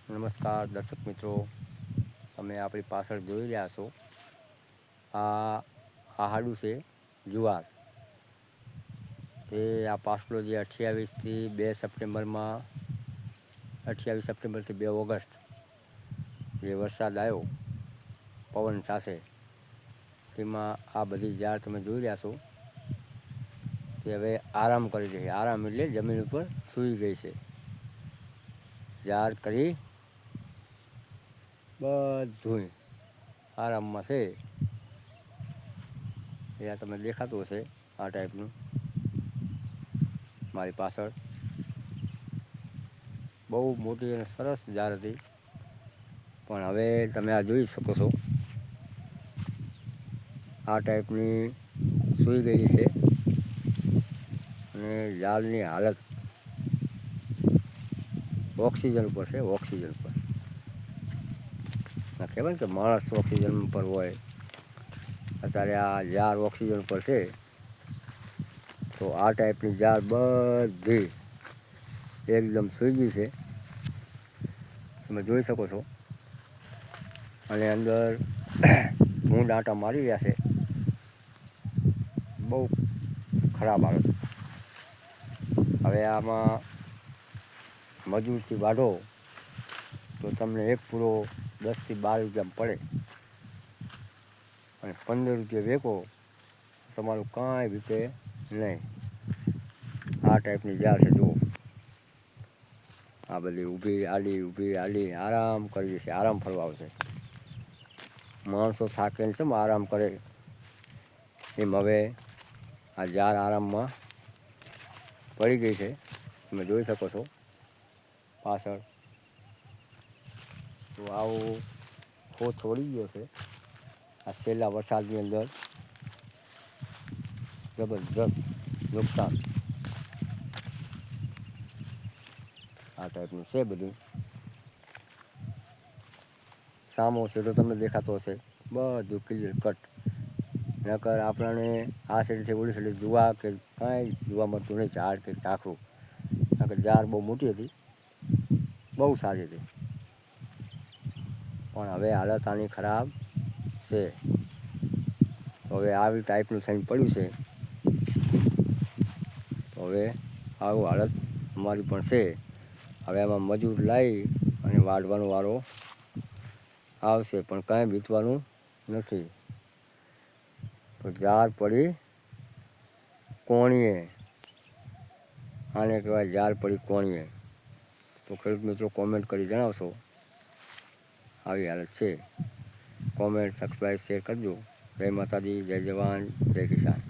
નમસ્કાર દર્શક મિત્રો, તમે આપણી પાછળ જોઈ રહ્યા છો આ આહાડું છે જુવાર. તે આ પાછલો જે 28થી 2 સપ્ટેમ્બરમાં 28 સપ્ટેમ્બરથી 2 ઓગસ્ટ જે વરસાદ આવ્યો પવન સાથે, તેમાં આ બધી ઝાડ તમે જોઈ રહ્યા છો તે હવે આરામ કરી રહી છે. આરામ એટલે જમીન ઉપર સૂઈ ગઈ છે. ઝાડ કરી બધુંય આરામમાં છે. એ આ તમને દેખાતું હશે આ ટાઈપનું મારી પાછળ. બહુ મોટી અને સરસ ઝાડ હતી, પણ હવે તમે આ જોઈ શકો છો આ ટાઈપની સૂઈ ગઈ છે. અને ઝાડની હાલત ઓક્સિજન ઉપર છે, ઓક્સિજન ઉપર. ના કહેવાય ને કે માણસ ઓક્સિજન ઉપર હોય, અત્યારે આ ઝાડ ઓક્સિજન ઉપર છે. તો આ ટાઈપની ઝાડ બધી એકદમ સૂઈ ગઈ છે, તમે જોઈ શકો છો. અને અંદર ભૂંડ આંટા મારી રહ્યા છે. બહુ ખરાબ હાલત. હવે આમાં મજૂરથી વાઢો તો તમને એક પૂરો 10થી 12 રૂપિયામાં પડે, અને 15 રૂપિયા વેચો તમારું કાંઈ વીકે નહીં. આ ટાઈપની ઝાડ છે. જુઓ, આ બધી ઊભી આડી આરામ કરી છે, આરામ ફરવા આવશે. માણસો થાકે ને ચમ આરામ કરે, એમ હવે આ ઝાડ આરામમાં પડી ગઈ છે. તમે જોઈ શકો છો પાછળ. તો આવો ખોથ વળી ગયો છે આ છેલ્લા વરસાદની અંદર. જબરજસ્ત નુકસાન આ ટાઈપનું છે બધું. સામો છે તો તમને દેખાતો હશે, બધું ક્લિયર કટ. નકર આપણને આ સાઈડથી ઓલી સાઈડ જોવા કે કાંઈ જોવા મળતું નહીં, ઝાડ કે ઝાખરું. નકર ઝાડ બહુ મોટી હતી, બહુ સારી હતી, પણ હવે હાલત આની ખરાબ છે. હવે આવી ટાઈપનું થઈને પડ્યું છે. તો હવે આવું હાલત અમારી પણ છે. હવે આમાં મજૂર લાવી અને વાઢવાનો વારો આવશે, પણ કાંઈ બીતવાનું નથી. તો ઝાડ પડી કોણીએ, આને કહેવાય ઝાડ પડી કોણીએ. તો ખેડૂત મિત્રો કોમેન્ટ કરી જણાવશો આવી હાલત છે. કોમેન્ટ, સબસ્ક્રાઈબ, શેર કરજો. જય માતાજી, જય જવાન, જય કિસાન.